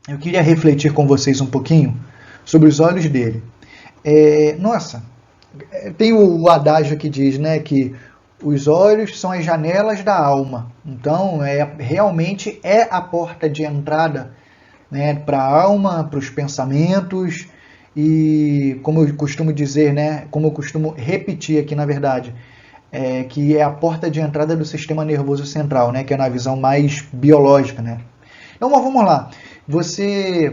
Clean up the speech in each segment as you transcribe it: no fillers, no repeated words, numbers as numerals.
eu queria refletir com vocês um pouquinho sobre os olhos dele. Nossa, tem o adágio que diz, né, que os olhos são as janelas da alma. Então, realmente é a porta de entrada, né, para a alma, para os pensamentos. E como eu costumo dizer, né, como eu costumo repetir aqui, na verdade, que é a porta de entrada do sistema nervoso central, né, que é na visão mais biológica, né. Então, vamos lá. Se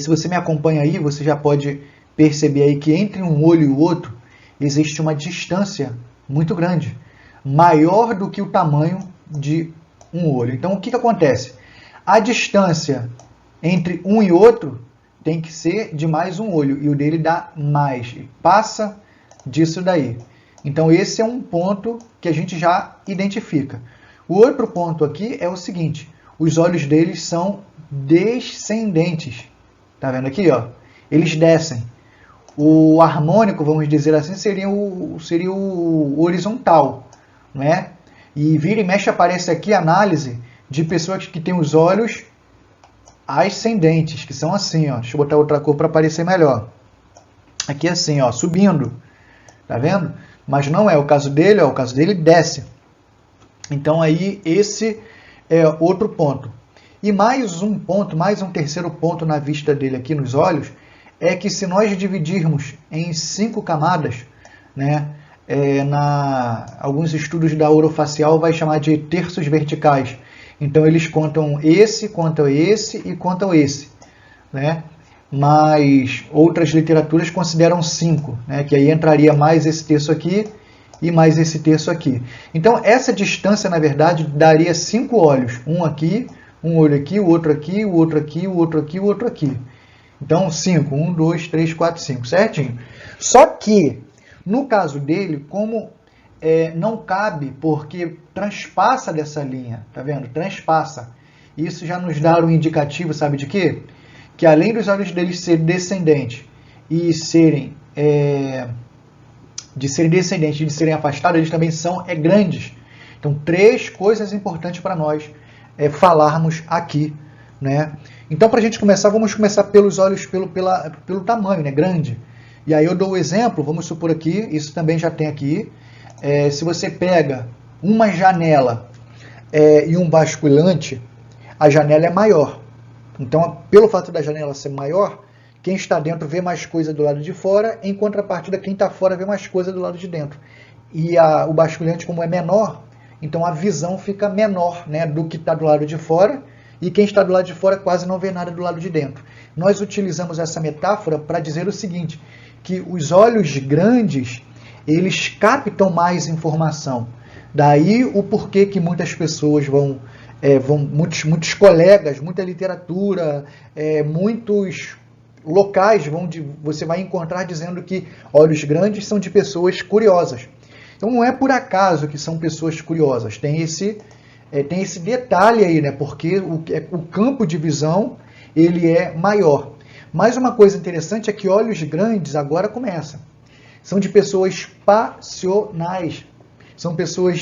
você me acompanha aí, você já pode perceber aí que entre um olho e o outro existe uma distância muito grande, maior do que o tamanho de um olho. Então, o que acontece? A distância entre um e outro tem que ser de mais um olho, e o dele dá mais, passa disso daí. Então, esse é um ponto que a gente já identifica. O outro ponto aqui é o seguinte: os olhos deles são descendentes. Tá vendo aqui, ó? Eles descem. O harmônico, vamos dizer assim, seria o horizontal, não é? E vira e mexe aparece aqui a análise de pessoas que têm os olhos ascendentes, que são assim, ó. Deixa eu botar outra cor para aparecer melhor. Aqui assim, ó, subindo. Tá vendo? Mas não é o caso dele, ó, o caso dele desce. Então aí esse é outro ponto. E mais um ponto, mais um terceiro ponto na vista dele aqui nos olhos, é que se nós dividirmos em 5 camadas, né, alguns estudos da orofacial vai chamar de terços verticais. Então eles contam esse e contam esse, né? Mas outras literaturas consideram 5, né, que aí entraria mais esse terço aqui e mais esse terço aqui. Então essa distância, na verdade, daria 5 olhos, um aqui, um olho aqui, o outro aqui, o outro aqui, o outro aqui, o outro aqui. Então 5, 1, 2, 3, 4, 5, certinho? Só que, no caso dele, como não cabe, porque transpassa dessa linha, tá vendo? Transpassa. Isso já nos dá um indicativo, sabe de quê? Que além dos olhos deles serem descendentes e serem de serem afastados, eles também são grandes. Então, 3 coisas importantes para nós falarmos aqui, né? Então, para a gente começar, vamos começar pelos olhos, pelo tamanho, né? Grande. E aí eu dou o exemplo, vamos supor aqui, isso também já tem aqui. Se você pega uma janela e um basculante, a janela é maior. Então, pelo fato da janela ser maior, quem está dentro vê mais coisa do lado de fora, em contrapartida, quem está fora vê mais coisa do lado de dentro. E o basculante, como é menor, então a visão fica menor, né, do que está do lado de fora, e quem está do lado de fora quase não vê nada do lado de dentro. Nós utilizamos essa metáfora para dizer o seguinte, que os olhos grandes, eles captam mais informação. Daí o porquê que muitas pessoas muitos colegas, muita literatura, muitos locais você vai encontrar dizendo que olhos grandes são de pessoas curiosas. Então não é por acaso que são pessoas curiosas, tem esse detalhe aí, né? Porque o campo de visão ele é maior. Mas uma coisa interessante é que olhos grandes agora começam. São de pessoas passionais, são pessoas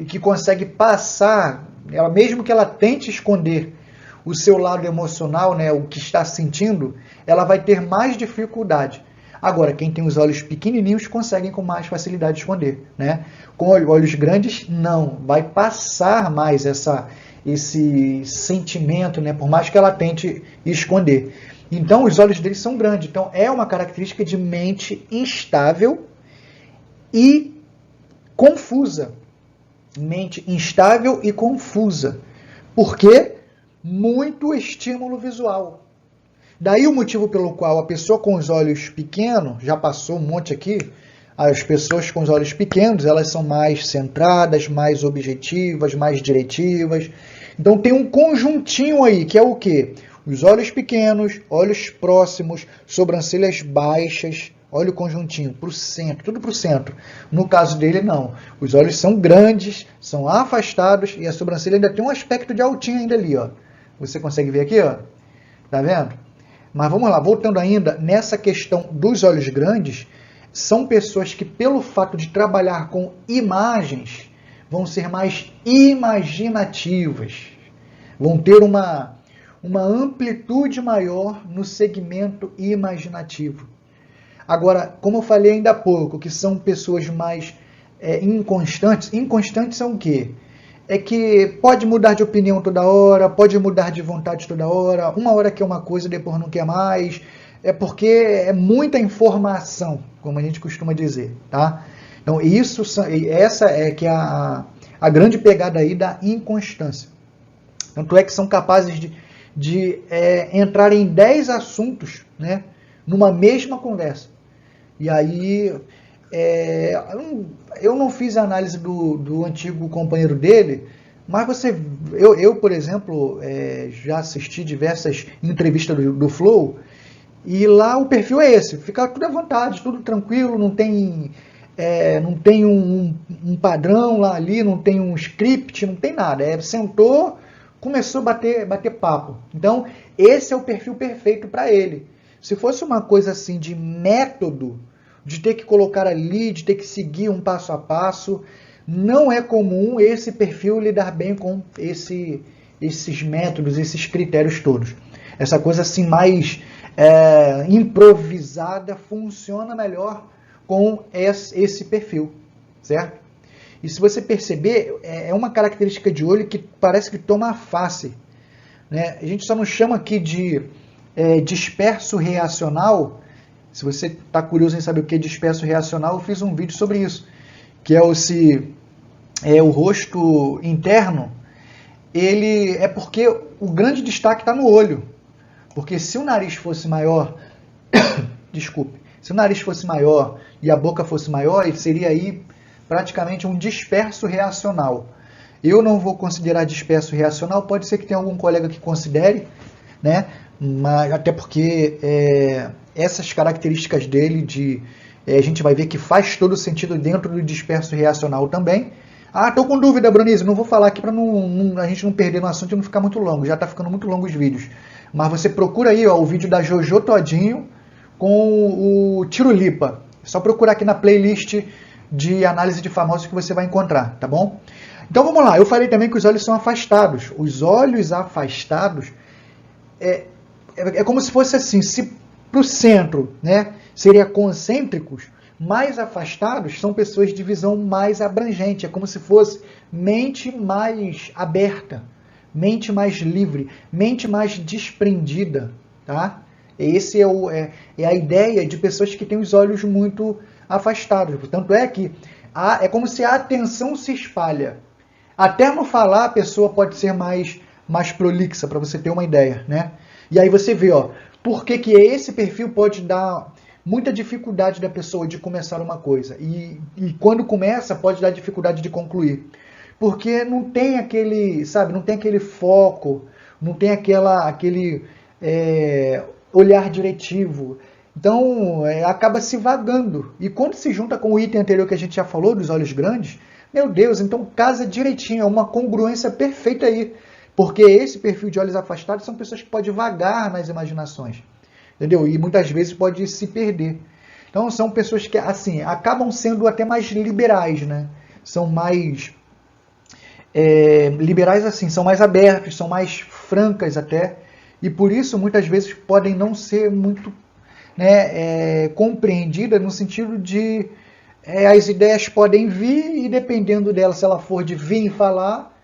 que conseguem passar, mesmo que ela tente esconder o seu lado emocional, né, o que está sentindo, ela vai ter mais dificuldade. Agora, quem tem os olhos pequenininhos conseguem com mais facilidade esconder, né? Com olhos grandes, não. Vai passar mais esse sentimento, né, por mais que ela tente esconder. Então, os olhos deles são grandes. Então, é uma característica de mente instável e confusa. Mente instável e confusa. Por quê? Muito estímulo visual. Daí o motivo pelo qual a pessoa com os olhos pequenos, já passou um monte aqui, as pessoas com os olhos pequenos, elas são mais centradas, mais objetivas, mais diretivas. Então tem um conjuntinho aí, que é o quê? Os olhos pequenos, olhos próximos, sobrancelhas baixas, olha o conjuntinho, para o centro, tudo para o centro. No caso dele, não. Os olhos são grandes, são afastados e a sobrancelha ainda tem um aspecto de altinho ainda ali, ó. Você consegue ver aqui, ó? Tá vendo? Mas vamos lá, voltando ainda, nessa questão dos olhos grandes, são pessoas que, pelo fato de trabalhar com imagens, vão ser mais imaginativas. vão ter uma amplitude maior no segmento imaginativo. Agora, como eu falei ainda há pouco, que são pessoas mais inconstantes. Inconstantes são o quê? É que pode mudar de opinião toda hora, pode mudar de vontade toda hora, uma hora quer uma coisa, depois não quer mais. É porque é muita informação, como a gente costuma dizer, tá? Então, essa é que é a grande pegada aí da inconstância. Tanto é que são capazes de entrar em 10 assuntos, né, numa mesma conversa. E aí, eu não fiz a análise do antigo companheiro dele, mas eu por exemplo, já assisti diversas entrevistas do Flow, e lá o perfil é esse, fica tudo à vontade, tudo tranquilo, não tem um padrão lá ali, não tem um script, não tem nada. Sentou, começou a bater papo. Então, esse é o perfil perfeito para ele. Se fosse uma coisa assim de método, de ter que colocar ali, de ter que seguir um passo a passo, não é comum esse perfil lidar bem com esses métodos, esses critérios todos. Essa coisa assim mais improvisada funciona melhor com esse perfil, certo? E se você perceber, é uma característica de olho que parece que toma a face, né? A gente só não chama aqui de disperso reacional. Se você está curioso em saber o que é disperso reacional, eu fiz um vídeo sobre isso, que é o rosto interno, ele é porque o grande destaque está no olho. Porque se o nariz fosse maior, desculpe, se o nariz fosse maior e a boca fosse maior, ele seria aí praticamente um disperso reacional. Eu não vou considerar disperso reacional, pode ser que tenha algum colega que considere, né? Mas, até porque essas características dele, a gente vai ver que faz todo sentido dentro do disperso reacional também. Estou com dúvida, Brunise, não vou falar aqui para a gente não perder no assunto e não ficar muito longo, já está ficando muito longo os vídeos. Mas você procura aí o vídeo da Jojo Todinho com o Tirulipa. É só procurar aqui na playlist de análise de famosos que você vai encontrar, tá bom? Então vamos lá, eu falei também que os olhos são afastados. Os olhos afastados é como se fosse assim, se para o centro, né, seria concêntricos, mais afastados são pessoas de visão mais abrangente, é como se fosse mente mais aberta, mente mais livre, mente mais desprendida, tá? Esse é a ideia de pessoas que têm os olhos muito afastados. Tanto é que é como se a atenção se espalha. Até no falar a pessoa pode ser mais prolixa, para você ter uma ideia, né? E aí você vê, por que esse perfil pode dar muita dificuldade da pessoa de começar uma coisa. E quando começa, pode dar dificuldade de concluir. Porque não tem aquele, sabe, não tem aquele foco, não tem aquele olhar diretivo. Então, acaba se vagando. E quando se junta com o item anterior que a gente já falou, dos olhos grandes, meu Deus, então casa direitinho, é uma congruência perfeita aí. Porque esse perfil de olhos afastados são pessoas que podem vagar nas imaginações. Entendeu? E muitas vezes pode se perder. Então, são pessoas que, assim, acabam sendo até mais liberais, né? São mais liberais, assim, são mais abertos, são mais francas até. E por isso, muitas vezes, podem não ser muito compreendidas no sentido de as ideias podem vir e, dependendo dela, se ela for de vir e falar,